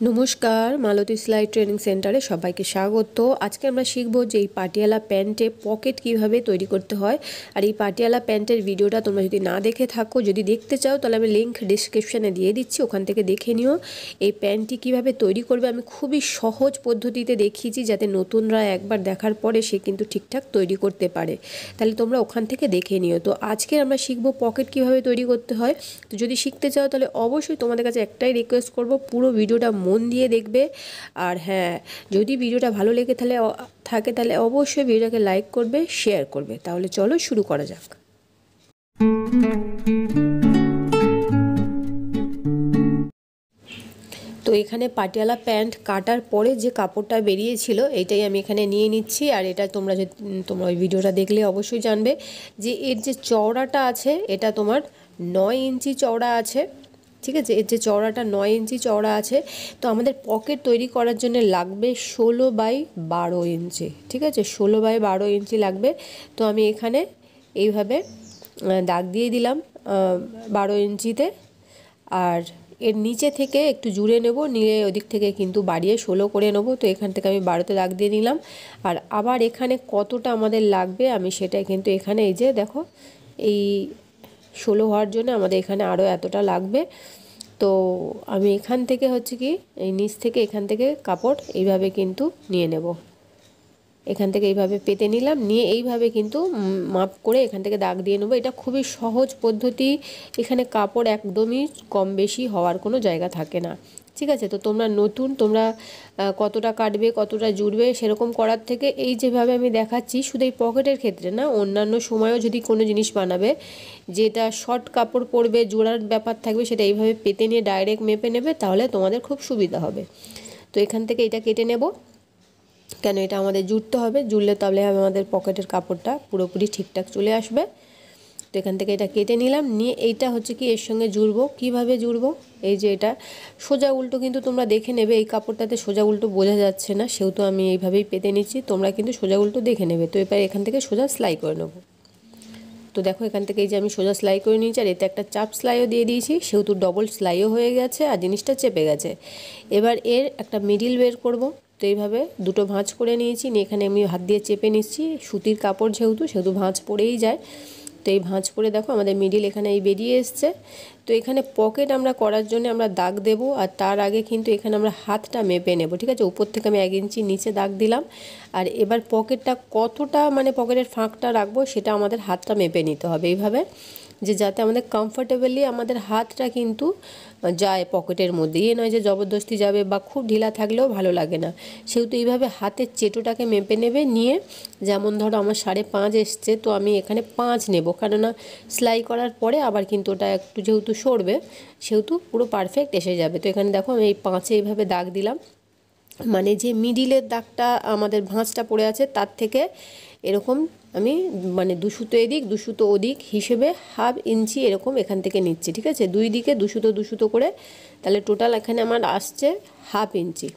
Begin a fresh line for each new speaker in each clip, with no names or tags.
নমস্কার, মালতী সেলাই ট্রেনিং সেন্টারে সবাইকে স্বাগত। আজকে আমরা শিখব যে এই পাটিয়ালা প্যান্টে পকেট কিভাবে তৈরি করতে হয়। আর এই পাটিয়ালা প্যান্টের ভিডিওটা তোমরা যদি না দেখে থাকো, যদি দেখতে চাও তাহলে আমি লিঙ্ক ডিসক্রিপশানে দিয়ে দিচ্ছি, ওখান থেকে দেখে নিও। এই প্যান্টটি কিভাবে তৈরি করবে আমি খুবই সহজ পদ্ধতিতে দেখিয়েছি, যাতে নতুনরা একবার দেখার পরে সে কিন্তু ঠিকঠাক তৈরি করতে পারে। তাহলে তোমরা ওখান থেকে দেখে নিও। তো আজকে আমরা শিখব পকেট কিভাবে তৈরি করতে হয়। তো যদি শিখতে চাও তাহলে অবশ্যই তোমাদের কাছে একটাই রিকোয়েস্ট করব, পুরো ভিডিওটা মন দিয়ে দেখবে। আর হ্যাঁ, যদি ভিডিওটা ভালো লেগে তাহলে অবশ্যই ভিডিওটাকে লাইক করবে, শেয়ার করবে। তাহলে চলো শুরু করা যাক। তো এখানে পাটিয়ালা প্যান্ট কাটার পরে যে কাপড়টা বেরিয়েছিল এইটাই আমি এখানে নিয়ে নিচ্ছি। আর এটা তোমরা ওই ভিডিওটা দেখলে অবশ্যই জানবে যে এর যে চওড়াটা আছে এটা তোমার 9 ইঞ্চি চওড়া আছে। ঠিক আছে, এর যে চওড়াটা 9 ইঞ্চি চওড়া আছে। তো আমাদের পকেট তৈরি করার জন্য লাগবে 16/12 ইঞ্চি। ঠিক আছে, 16/12 ইঞ্চি লাগবে। তো আমি এখানে এইভাবে দাগ দিয়ে দিলাম 12 ইঞ্চিতে। আর এর নিচে থেকে একটু জুড়ে নেব, নিয়ে ওদিক থেকে কিন্তু বাড়িয়ে 16 করে নেব। তো এখান থেকে আমি 12তে দাগ দিয়ে নিলাম। আর আবার এখানে কতটা আমাদের লাগবে আমি সেটাই কিন্তু এখানে এই যে দেখো, এই 16 হওয়ার জন্য আমাদের এখানে আরও এতটা লাগবে। তো আমি এখান থেকে হচ্ছে কি এই নিচ থেকে এখান থেকে কাপড় এইভাবে কিন্তু নিয়ে নেব। এখান থেকে এইভাবে পেতে নিলাম, নিয়ে এইভাবে কিন্তু মাপ করে এখান থেকে দাগ দিয়ে নেবো। এটা খুবই সহজ পদ্ধতি, এখানে কাপড় একদমই কম বেশি হওয়ার কোনো জায়গা থাকে না। ঠিক আছে, তো তোমরা কতটা কাটবে কতটা জুড়বে সেরকম করার থেকে এই যেভাবে আমি দেখাচ্ছি, শুধু এই পকেটের ক্ষেত্রে না, অন্যান্য সময়ও যদি কোনো জিনিস বানাবে যেটা শর্ট কাপড় পরবে, জোড়ার ব্যাপার থাকবে, সেটা এইভাবে পেতে নিয়ে ডাইরেক্ট মেপে নেবে, তাহলে তোমাদের খুব সুবিধা হবে। তো এখান থেকে এটা কেটে নেব, কেন এটা আমাদের জুড়তে হবে, জুড়লে তাহলে আমাদের পকেটের কাপড়টা পুরোপুরি ঠিকঠাক চলে আসবে। তো এখান থেকে এটা কেটে নিলাম, নিয়ে এইটা হচ্ছে কি এর সঙ্গে জুড়বো। কিভাবে জুড়বো, এই যে এটা সোজা উল্টো কিন্তু তোমরা দেখে নেবে, এই কাপড়টাতে সোজা উল্টো বোঝা যাচ্ছে না, সেহেতু আমি এইভাবেই পেতে নিচ্ছি, তোমরা কিন্তু সোজা উল্টো দেখে নেবে। তো এবার এখান থেকে সোজা সেলাই করে নেবো। তো দেখো এখান থেকে এই যে আমি সোজা সেলাই করে নিয়েছি, আর এতে একটা চাপ সেলাইও দিয়ে দিয়েছি, সেহেতু ডবল সেলাইও হয়ে গেছে আর জিনিসটা চেপে গেছে। এবার এর একটা মিডিল বের করব। তো এইভাবে দুটো ভাঁজ করে নিয়েছি, নিয়ে এখানে আমি হাত দিয়ে চেপে নিচ্ছি, সুতির কাপড় যেহেতু ভাঁজ পড়েই যায়। তো এই ভাঁজ পরে দেখো আমাদের মিডিল এখানে এই বেরিয়ে এসছে। তো এখানে পকেট আমরা করার জন্য আমরা দাগ দেব, আর তার আগে কিন্তু এখানে আমরা হাতটা মেপে নেব। ঠিক আছে, উপর থেকে আমি 1 ইঞ্চি নিচে দাগ দিলাম। আর এবার পকেটটা কতটা মানে পকেটের ফাঁকটা রাখবো সেটা আমাদের হাতটা মেপে নিতে হবে এইভাবে, যে যাতে আমাদের কমফোর্টেবলি আমাদের হাতটা কিন্তু যায় পকেটের মধ্যে, নয় যে জবরদস্তি যাবে বা খুব ঢিলা থাকলেও ভালো লাগে না। সেহেতু এইভাবে হাতের চেটোটাকে মেপে নেবে, নিয়ে যেমন ধরো আমার 5.5 এসছে, তো আমি এখানে 5 নেব, কেননা সেলাই করার পরে আবার কিন্তু ওটা একটু যেহেতু সরবে, সেহেতু পুরো পারফেক্ট এসে যাবে। তো এখানে দেখো আমি এই 5-এ এইভাবে দাগ দিলাম, মানে যে মিডিলের দাগটা আমাদের ভাঁজটা পড়ে আছে তার থেকে এরকম আমি মানে 2 সুতো এদিক 2 সুতো ওদিক হিসেবে 1/2 ইঞ্চি এরকম এখান থেকে নিচ্ছি। ঠিক আছে, দুই দিকে 2 সুতো 2 সুতো করে, তাহলে টোটাল এখানে আমার আসছে 1/2 ইঞ্চি।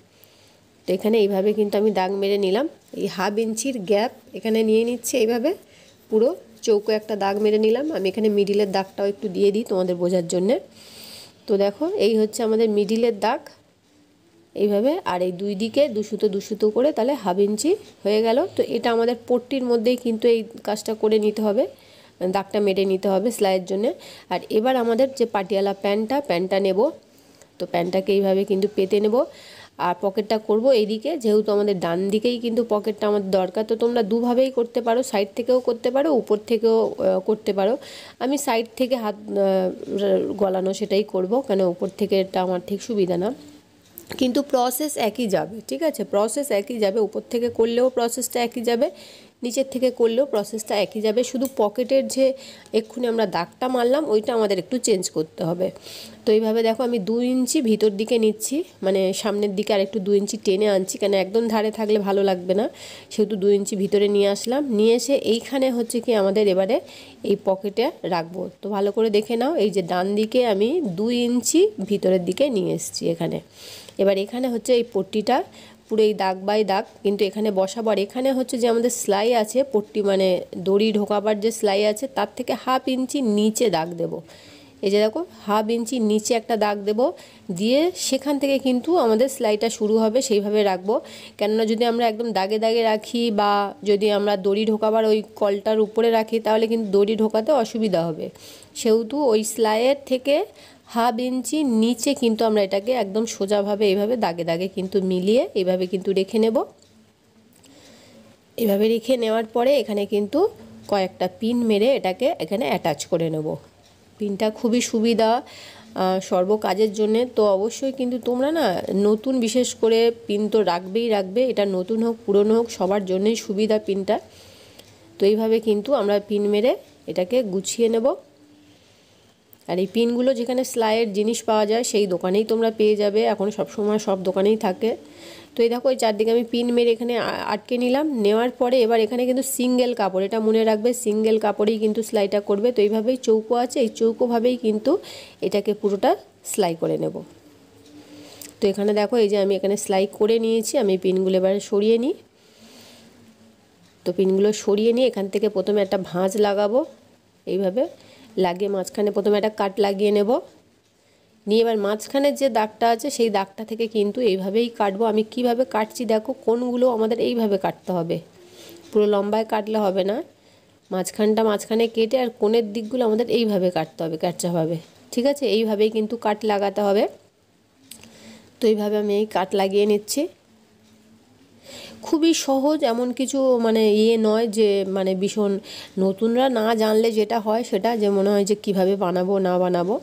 তো এখানে এইভাবে কিন্তু আমি দাগ মেরে নিলাম, এই 1/2 ইঞ্চির গ্যাপ এখানে নিয়ে নিচ্ছি, এইভাবে পুরো চৌকো একটা দাগ মেরে নিলাম। আমি এখানে মিডিলের দাগটাও একটু দিয়ে দিই তোমাদের বোঝার জন্যে। তো দেখো এই হচ্ছে আমাদের মিডিলের দাগ এইভাবে, আর এই দুই দিকে 2 সুতো 2 সুতো করে, তাহলে 1/2 ইঞ্চি হয়ে গেল। তো এটা আমাদের পট্টির মধ্যেই কিন্তু এই কাজটা করে নিতে হবে, দাগটা মেরে নিতে হবে সেলাইয়ের জন্য। আর এবার আমাদের যে পাটিয়ালা প্যান্টটা নেব, তো প্যান্টটাকে এইভাবে কিন্তু পেতে নেব। আর পকেটটা করব এইদিকে, যেহেতু আমাদের ডান দিকেই কিন্তু পকেটটা আমাদের দরকার। তো তোমরা দুভাবেই করতে পারো, সাইড থেকেও করতে পারো, উপর থেকেও করতে পারো। আমি সাইড থেকে হাত গলানো সেটাই করব, কেন উপর থেকে এটা আমার ঠিক সুবিধা না, কিন্তু প্রসেস একই যাবে। ঠিক আছে, প্রসেস একই যাবে, উপর থেকে করলেও প্রসেসটা একই যাবে, নিচের থেকে করলেও প্রসেসটা একই যাবে। শুধু পকেটের যে এক্ষুনি আমরা দাগটা মারলাম ওইটা আমাদের একটু চেঞ্জ করতে হবে। তো এইভাবে দেখো আমি 2 ইঞ্চি ভিতর দিকে নিচ্ছি, মানে সামনের দিকে আর একটু 2 ইঞ্চি টেনে আনছি, কেন একদম ধারে থাকলে ভালো লাগবে না, সেহেতু 2 ইঞ্চি ভিতরে নিয়ে আসলাম। নিয়ে এসে এইখানে হচ্ছে কি আমাদের এবারে এই পকেটে রাখবো। তো ভালো করে দেখে নাও, এই যে ডান দিকে আমি 2 ইঞ্চি ভিতরের দিকে নিয়ে এসেছি এখানে। এবার এখানে হচ্ছে এই পট্টিটা পুরো এই দাগ বাই দাগ কিন্তু এখানে বসাবার, এখানে হচ্ছে যে আমাদের সেলাই আছে পট্টি মানে দড়ি ঢোকাবার যে সেলাই আছে তার থেকে 1/2 ইঞ্চি নিচে দাগ দেব। এই যে দেখো 1/2 ইঞ্চি নিচে একটা দাগ দেব, দিয়ে সেখান থেকে কিন্তু আমাদের সেলাইটা শুরু হবে। সেইভাবে রাখবো, কেননা যদি আমরা একদম দাগে দাগে রাখি বা যদি আমরা দড়ি ঢোকাবার ওই কলটার উপরে রাখি তাহলে কিন্তু দড়ি ঢোকাতে অসুবিধা হবে। সেহেতু ওই সেলাইয়ের থেকে 1/2 ইঞ্চি নিচে কিন্তু আমরা এটাকে একদম সোজাভাবে এইভাবে দাগে দাগে কিন্তু মিলিয়ে এইভাবে কিন্তু রেখে নেব। এভাবে রেখে নেওয়ার পরে এখানে কিন্তু কয়েকটা পিন মেরে এটাকে এখানে অ্যাটাচ করে নেব। পিনটা খুবই সুবিধা সর্ব কাজের জন্যে। তো অবশ্যই কিন্তু তোমরা না নতুন বিশেষ করে পিন তো রাখবে, এটা নতুন হোক পুরনো হোক সবার জন্যই সুবিধা পিনটা। তো এইভাবে কিন্তু আমরা পিন মেরে এটাকে গুছিয়ে নেব। আর এই পিনগুলো যেখানে সেলাইয়ের জিনিস পাওয়া যায় সেই দোকানেই তোমরা পেয়ে যাবে, এখন সবসময় সব দোকানেই থাকে। তো এই দেখো এই চারদিকে আমি পিন মেরে এখানে আটকে নিলাম। নেওয়ার পরে এবার এখানে কিন্তু সিঙ্গেল কাপড়, এটা মনে রাখবে সিঙ্গেল কাপড়েই কিন্তু সেলাইটা করবে। তো এইভাবেই চৌকো আছে, এই চৌকোভাবেই কিন্তু এটাকে পুরোটা সেলাই করে নেব। তো এখানে দেখো এই যে আমি এখানে সেলাই করে নিয়েছি, আমি পিনগুলো এবার সরিয়ে নিই। তো পিনগুলো সরিয়ে নিয়ে এখান থেকে প্রথমে একটা ভাঁজ লাগাবো, এইভাবে লাগিয়ে মাঝখানে প্রথমে একটা কাট লাগিয়ে নেব। নিয়ে এবার মাঝখানের যে দাগটা আছে সেই দাগটা থেকে কিন্তু এইভাবেই কাটবো। আমি কিভাবে কাটছি দেখো, কোনগুলো আমাদের এইভাবে কাটতে হবে, পুরো লম্বায় কাটলে হবে না, মাঝখানটা মাঝখানে কেটে আর কোণের দিকগুলো আমাদের এইভাবে কাটতে হবে কাটচাভাবে, ঠিক আছে? এইভাবেই কিন্তু কাট লাগাতে হবে। তো এইভাবে আমি এই কাট লাগিয়ে নিচ্ছি। খুবই সহজ, এমন কিছু মানে নয় যে মানে ভীষণ নতুনরা না জানলে যেটা হয় সেটা যে মনে হয় যে কিভাবে বানাবো না বানাবো।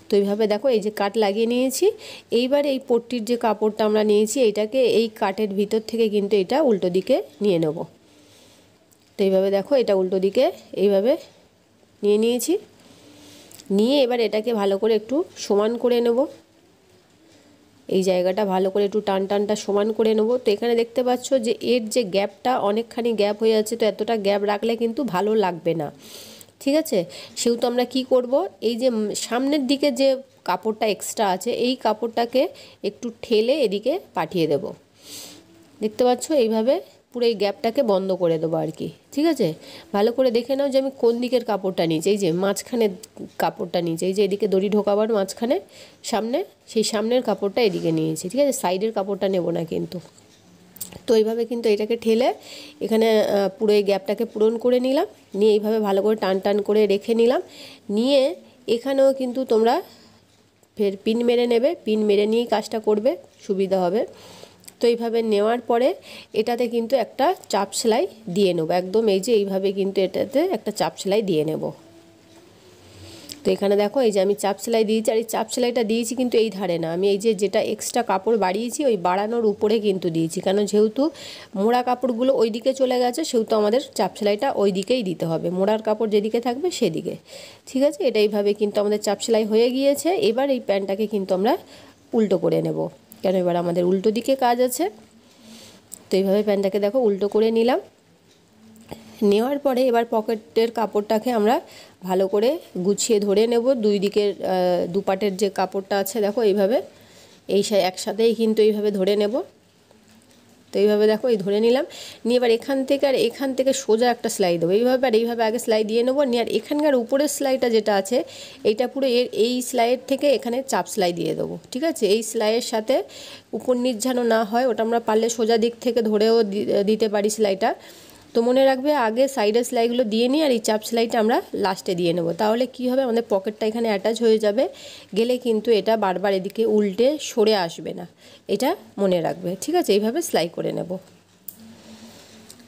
তো এইভাবে দেখো এই যে কাট লাগিয়ে নিয়েছি। এইবার এই পট্টির যে কাপড়টা আমরা নিয়েছি এইটাকে এই কাটের ভিতর থেকে কিন্তু এটা উল্টো দিকে নিয়ে নেব। তো এইভাবে দেখো এটা উল্টো দিকে এইভাবে নিয়ে নিয়েছি। নিয়ে এবার এটাকে ভালো করে একটু সমান করে নেব। এই জায়গাটা ভালো করে একটু টানটা সমান করে নেব। তো এখানে দেখতে পাচ্ছ যে এর যে গ্যাপটা অনেকখানি গ্যাপ হয়ে যাচ্ছে, তো এতটা গ্যাপ রাখলে কিন্তু ভালো লাগবে না, ঠিক আছে? সেহেতু আমরা কি করব, এই যে সামনের দিকে যে কাপড়টা এক্সট্রা আছে এই কাপড়টাকে একটু ঠেলে এদিকে পাঠিয়ে দেব। দেখতে পাচ্ছ এইভাবে পুরো এই গ্যাপটাকে বন্ধ করে দেবো আর কি, ঠিক আছে? ভালো করে দেখে নাও যে আমি কোন দিকের কাপড়টা নিয়েছি। এই যে মাঝখানের কাপড়টা নিয়েছি, এই যে এদিকে দড়ি ঢোকাবার মাঝখানে সামনে, সেই সামনের কাপড়টা এদিকে নিয়েছি, ঠিক আছে? সাইডের কাপড়টা নেব না কিন্তু। তো এইভাবে কিন্তু এটাকে ঠেলে এখানে পুরো এই গ্যাপটাকে পূরণ করে নিলাম। নিয়ে এইভাবে ভালো করে টান করে রেখে নিলাম। নিয়ে এখানেও কিন্তু তোমরা ফের পিন মেরে নেবে, পিন মেরে নিয়েই কাজটা করবে, সুবিধা হবে। তো এইভাবে নেওয়ার পরে এটাতে কিন্তু একটা চাপ সেলাই দিয়ে নেব, একদম এই যে এইভাবে কিন্তু এটাতে একটা চাপ সেলাই দিয়ে নেব। তো এখানে দেখো এই যে আমি চাপ সেলাই দিয়েছি, আর এই চাপ সেলাইটা দিয়েছি কিন্তু এই ধারে না, আমি এই যে যেটা এক্সট্রা কাপড় বাড়িয়েছি ওই বাড়ানোর উপরে কিন্তু দিয়েছি, কারণ যেহেতু মোড়া কাপড়গুলো ওই দিকে চলে গেছে সেহেতু আমাদের চাপ সেলাইটা ওই দিকেই দিতে হবে, মোড়ার কাপড় যেদিকে থাকবে সেদিকে, ঠিক আছে? এটা এইভাবে কিন্তু আমাদের চাপ সেলাই হয়ে গিয়েছে। এবার এই প্যান্টটাকে কিন্তু আমরা উল্টো করে নেব, কেন এবার আমাদের উল্টো দিকে কাজ আছে। তো এইভাবে প্যান্টটাকে দেখো উল্টো করে নিলাম। নেওয়ার পরে এবার পকেটের কাপড়টাকে আমরা ভালো করে গুছিয়ে ধরে নেব। দুই দিকের দুপাটের যে কাপড়টা আছে দেখো এইভাবে এই একসাথেই কিন্তু এইভাবে ধরে নেব। তো এইভাবে দেখো এই ধরে নিলাম। নিয়ে এবার এখান থেকে আর এখান থেকে সোজা একটা সেলাই দেবো এইভাবে, আর এইভাবে আগে সেলাই দিয়ে নেবো। নিয়ে আর এখানকার উপরের সেলাইটা যেটা আছে এইটা পুরো এই সেলাইয়ের থেকে এখানে চাপ সেলাই দিয়ে দেবো, ঠিক আছে? এই সেলাইয়ের সাথে উপর নিচ যেন না হয়, ওটা আমরা পারলে সোজা দিক থেকে ধরেও দিতে পারি সেলাইটা। তো মনে রাখবে আগে সাইডের সেলাইগুলো দিয়ে নিই, আর এই চাপ সেলাইটা আমরা লাস্টে দিয়ে নেব। তাহলে কি হবে, আমাদের পকেটটা এখানে অ্যাটাচ হয়ে যাবে, গেলে কিন্তু এটা বারবার এদিকে উল্টে সরে আসবে না, এটা মনে রাখবে, ঠিক আছে? এইভাবে সেলাই করে নেব।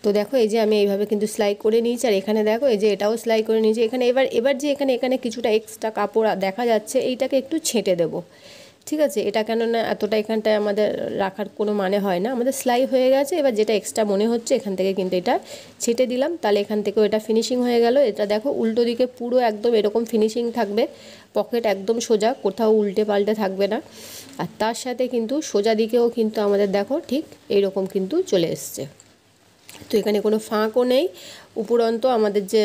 তো দেখো এই যে আমি এইভাবে কিন্তু সেলাই করে নিয়েছি, আর এখানে দেখো এই যে এটাও সেলাই করে নিয়েছি। এখানে এবার যে এখানে কিছুটা এক্সট্রা কাপড় দেখা যাচ্ছে এইটাকে একটু ছেঁটে দেবো, ঠিক আছে? এটা কেননা এতটা এখানটায় আমাদের রাখার কোনো মানে হয় না, আমাদের সেলাই হয়ে গেছে। এবার যেটা এক্সট্রা মনে হচ্ছে এখান থেকে কিন্তু এটা ছেঁটে দিলাম, তাহলে এখান থেকেও এটা ফিনিশিং হয়ে গেল। এটা দেখো উল্টো দিকে পুরো একদম এরকম ফিনিশিং থাকবে, পকেট একদম সোজা, কোথাও উল্টে পাল্টে থাকবে না। আর তার সাথে কিন্তু সোজা দিকেও কিন্তু আমাদের দেখো ঠিক এইরকম কিন্তু চলে এসছে। তো এখানে কোনো ফাঁকও নেই, উপরন্ত আমাদের যে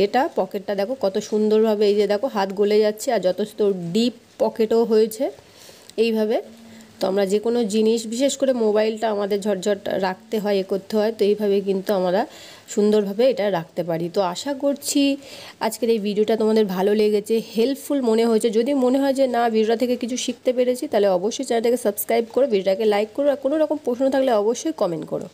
এটা পকেটটা দেখো কত সুন্দরভাবে এই যে দেখো হাত গলে যাচ্ছে, আর যথেষ্ট ডিপ পকেটও হয়েছে এইভাবে। তো আমরা যে কোনো জিনিস, বিশেষ করে মোবাইলটা আমাদের ঝটঝট রাখতে হয়, করতে হয়, তো এইভাবে কিন্তু আমরা সুন্দরভাবে এটা রাখতে পারি। তো আশা করছি আজকের এই ভিডিওটা তোমাদের ভালো লেগেছে, হেল্পফুল মনে হয়েছে। যদি মনে হয় যে না, ভিডিওটা থেকে কিছু শিখতে পেরেছি, তাহলে অবশ্যই চ্যানেলটাকে সাবস্ক্রাইব করো, ভিডিওটাকে লাইক করো, আর কোনো রকম প্রশ্ন থাকলে অবশ্যই কমেন্ট করো।